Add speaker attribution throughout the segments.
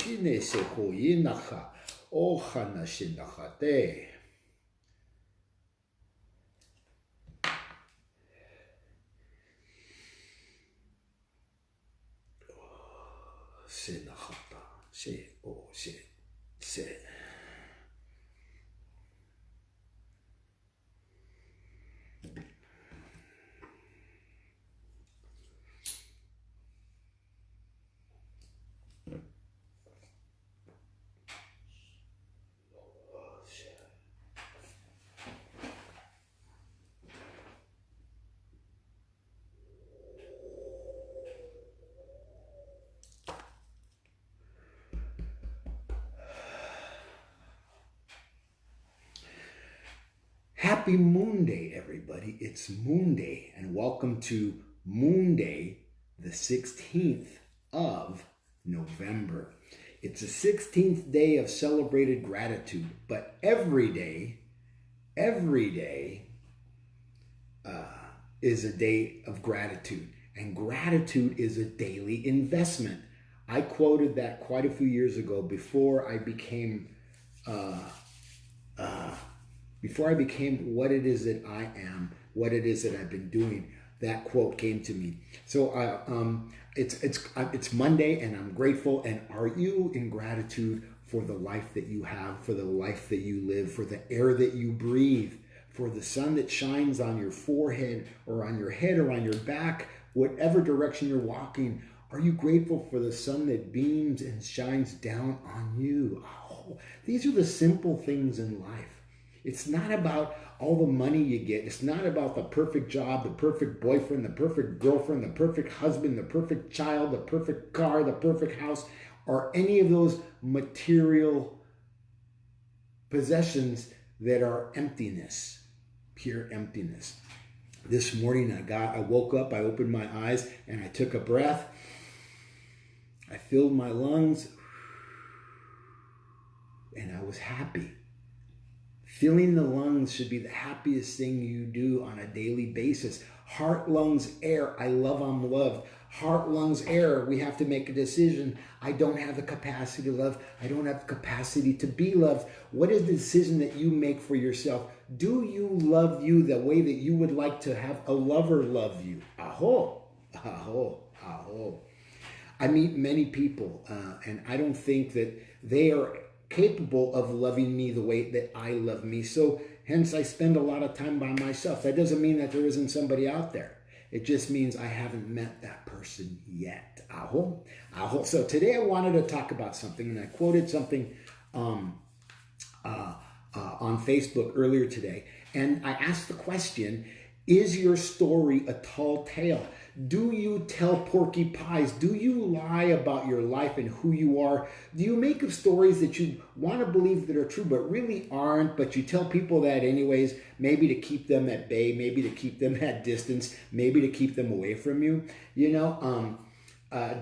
Speaker 1: shine se hoyinaha. Ohana shinahate. Sinahata. Se o se. Happy Moonday, everybody. It's Moonday, and welcome to Moonday, the 16th of November. It's the 16th day of celebrated gratitude, but every day is a day of gratitude, and gratitude is a daily investment. I quoted that quite a few years ago before I became what it is that I am, what it is that I've been doing. That quote came to me. So it's Monday, and I'm grateful. And are you in gratitude for the life that you have, for the life that you live, for the air that you breathe, for the sun that shines on your forehead or on your head or on your back, whatever direction you're walking? Are you grateful for the sun that beams and shines down on you? Oh, these are the simple things in life. It's not about all the money you get. It's not about the perfect job, the perfect boyfriend, the perfect girlfriend, the perfect husband, the perfect child, the perfect car, the perfect house, or any of those material possessions that are emptiness, pure emptiness. This morning I woke up, I opened my eyes, and I took a breath. I filled my lungs, and I was happy. Filling the lungs should be the happiest thing you do on a daily basis. Heart, lungs, air. I love, I'm loved. Heart, lungs, air. We have to make a decision. I don't have the capacity to love. I don't have the capacity to be loved. What is the decision that you make for yourself? Do you love you the way that you would like to have a lover love you? Aho, aho, aho. I meet many people, and I don't think that they are capable of loving me the way that I love me. So hence I spend a lot of time by myself. That doesn't mean that there isn't somebody out there. It just means I haven't met that person yet. Aho, aho. So today I wanted to talk about something, and I quoted something on Facebook earlier today. And I asked the question, is your story a tall tale? Do you tell porky pies? Do you lie about your life and who you are? Do you make up stories that you want to believe that are true but really aren't, but you tell people that anyways, maybe to keep them at bay, maybe to keep them at distance, maybe to keep them away from you? You know,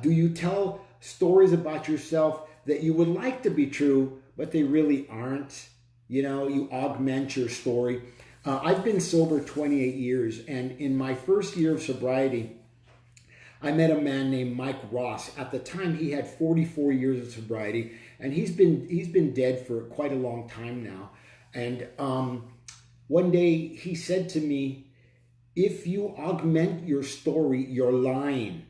Speaker 1: do you tell stories about yourself that you would like to be true, but they really aren't? You know, you augment your story. I've been sober 28 years, and in my first year of sobriety, I met a man named Mike Ross. At the time, he had 44 years of sobriety, and he's been dead for quite a long time now. And one day he said to me, if you augment your story, you're lying.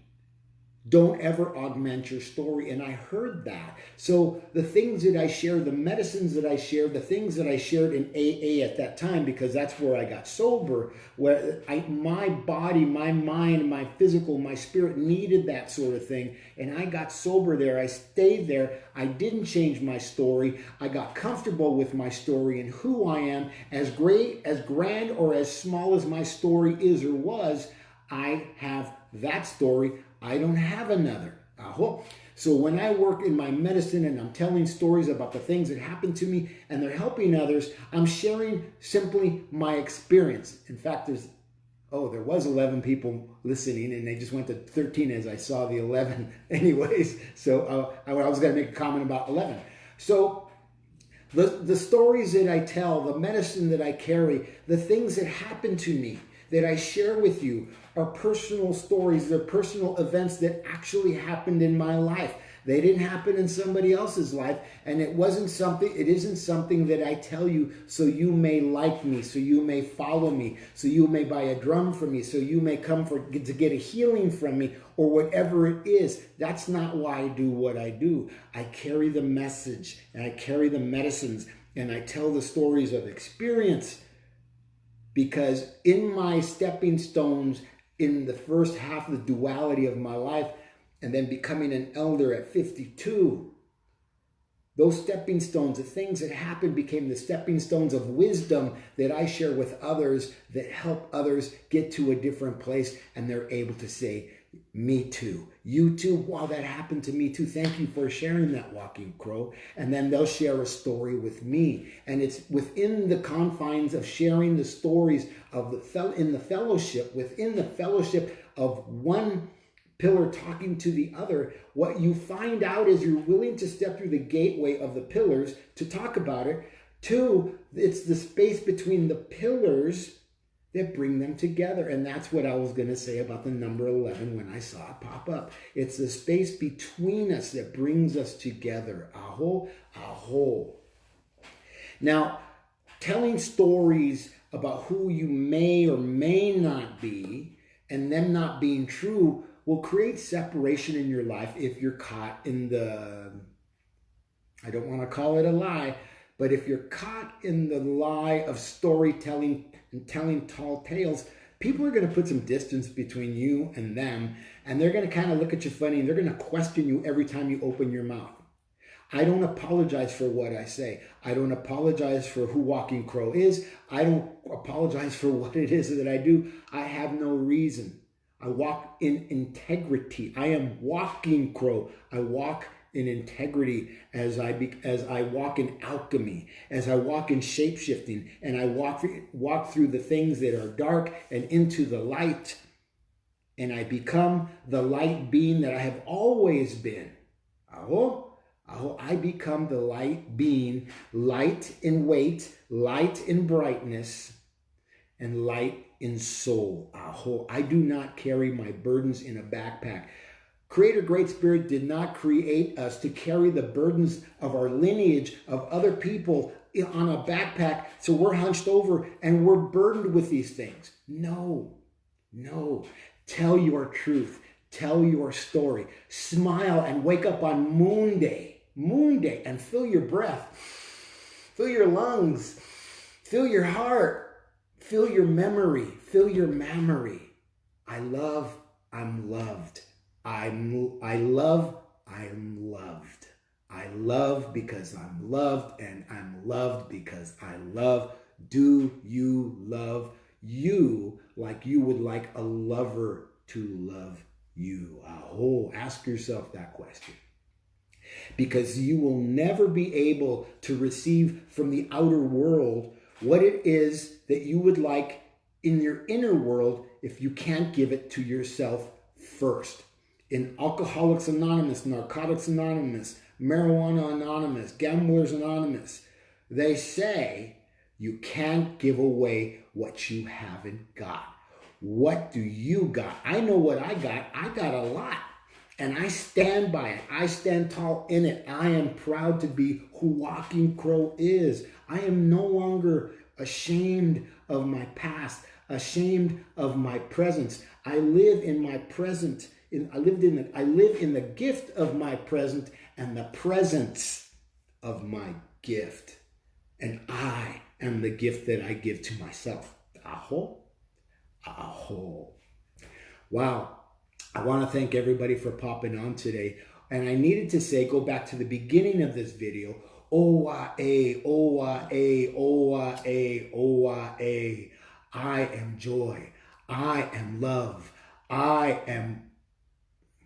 Speaker 1: Don't ever augment your story. And I heard that. So the things that I shared, the medicines that I shared, the things that I shared in AA at that time, because that's where I got sober, where my body, my mind, my physical, my spirit needed that sort of thing. And I got sober there. I stayed there. I didn't change my story. I got comfortable with my story and who I am. As great, as grand, or as small as my story is or was, I have that story. I don't have another. Aho. So when I work in my medicine and I'm telling stories about the things that happened to me and they're helping others, I'm sharing simply my experience. In fact, there was 11 people listening, and they just went to 13 as I saw the 11 anyways. So I was going to make a comment about 11. So the stories that I tell, the medicine that I carry, the things that happen to me, that I share with you, are personal stories. They're personal events that actually happened in my life. They didn't happen in somebody else's life. And it isn't something that I tell you so you may like me, so you may follow me, so you may buy a drum from me, so you may come to get a healing from me, or whatever it is. That's not why I do what I do. I carry the message, and I carry the medicines, and I tell the stories of experience, because in my stepping stones in the first half of the duality of my life, and then becoming an elder at 52, those stepping stones, the things that happened, became the stepping stones of wisdom that I share with others, that help others get to a different place, and they're able to say, me too. You too. Wow, that happened to me too. Thank you for sharing that, Walking Crow. And then they'll share a story with me. And it's within the confines of sharing the stories of within the fellowship of one pillar talking to the other. What you find out is you're willing to step through the gateway of the pillars to talk about it. Two, it's the space between the pillars that bring them together. And that's what I was going to say about the number 11 when I saw it pop up. It's the space between us that brings us together. Aho, aho. Now, telling stories about who you may or may not be, and them not being true, will create separation in your life if you're caught in the, I don't want to call it a lie, but if you're caught in the lie of storytelling and telling tall tales, people are going to put some distance between you and them, and they're going to kind of look at you funny, and they're going to question you every time you open your mouth. I don't apologize for what I say. I don't apologize for who Walking Crow is. I don't apologize for what it is that I do. I have no reason. I walk in integrity. I am Walking Crow. I walk in integrity as I walk in alchemy, as I walk in shape-shifting, and I walk through the things that are dark and into the light, and I become the light being that I have always been. Aho, aho, I become the light being, light in weight, light in brightness, and light in soul. Aho, I do not carry my burdens in a backpack. Creator Great Spirit did not create us to carry the burdens of our lineage of other people on a backpack, so we're hunched over and we're burdened with these things. No, no. Tell your truth. Tell your story. Smile and wake up on Moonday. Moonday, and feel your breath. Feel your lungs. Feel your heart. Feel your memory. Feel your memory. I love, I'm loved. I love, I am loved. I love because I'm loved, and I'm loved because I love. Do you love you like you would like a lover to love you? Oh, ask yourself that question. Because you will never be able to receive from the outer world what it is that you would like in your inner world if you can't give it to yourself first. In Alcoholics Anonymous, Narcotics Anonymous, Marijuana Anonymous, Gamblers Anonymous, they say you can't give away what you haven't got. What do you got? I know what I got. I got a lot. And I stand by it. I stand tall in it. I am proud to be who Walking Crow is. I am no longer ashamed of my past, ashamed of my presence. I live in my present. I live in the gift of my present and the presence of my gift. And I am the gift that I give to myself. Aho, aho. Wow. I want to thank everybody for popping on today. And I needed to say, go back to the beginning of this video. O-A, O-A, O-A, O-A. I am joy. I am love. I am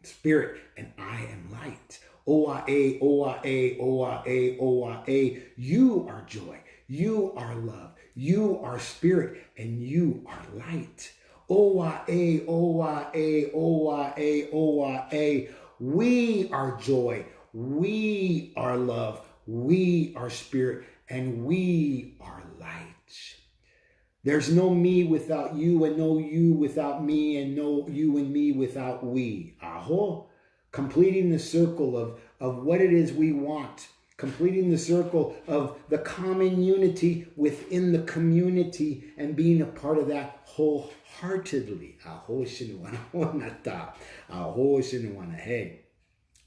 Speaker 1: spirit, and I am light. O-A, O-A, O-A, O-A. You are joy. You are love. You are spirit, and you are light. O-A, O-A, O-A, O-A. We are joy. We are love. We are spirit, and we are light. There's no me without you, and no you without me, and no you and me without we. Aho. Completing the circle of what it is we want, completing the circle of the common unity within the community and being a part of that wholeheartedly.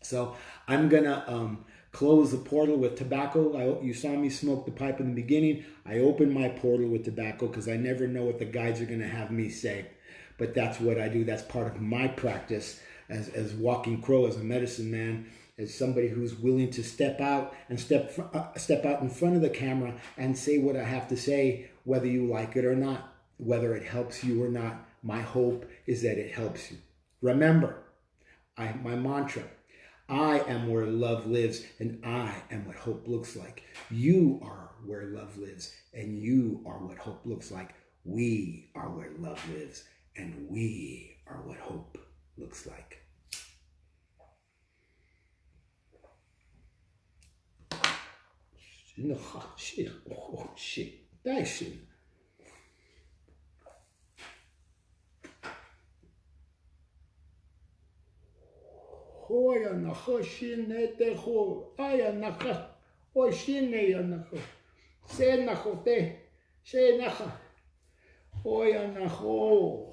Speaker 1: So I'm going to close the portal with tobacco. You saw me smoke the pipe in the beginning. I opened my portal with tobacco because I never know what the guides are going to have me say. But that's what I do. That's part of my practice as Walking Crow, as a medicine man, as somebody who's willing to step out and step out in front of the camera and say what I have to say, whether you like it or not, whether it helps you or not. My hope is that it helps you. Remember, my mantra, I am where love lives, and I am what hope looks like. You are where love lives, and you are what hope looks like. We are where love lives, and we are what hope looks like. Hoya nacha shine te ho aya nacha o shine ya nacha se nachote se nacha hoya nacho.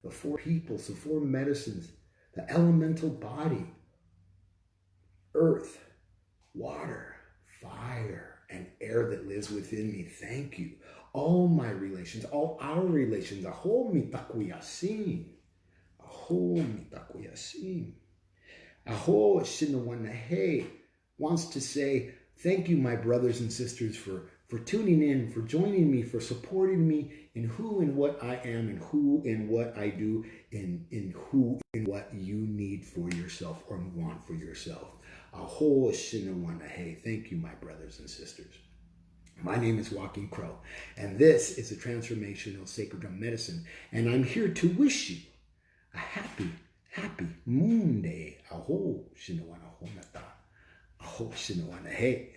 Speaker 1: The four peoples, the four medicines, the elemental body, earth, water, fire, and air that lives within me. Thank you. All my relations, all our relations, aho mitakuyasin, aho mitakuyasin, aho shinawanahe wants to say, thank you, my brothers and sisters, for tuning in, for joining me, for supporting me in who and what I am, and who and what I do, in who and what you need for yourself or want for yourself. Aho shinawanahe. Thank you, my brothers and sisters. My name is Walking Crow, and this is a Transformational Sacred Drum Medicine, and I'm here to wish you a happy Moonday. Aho shinawanahe. Aho shinawanahe.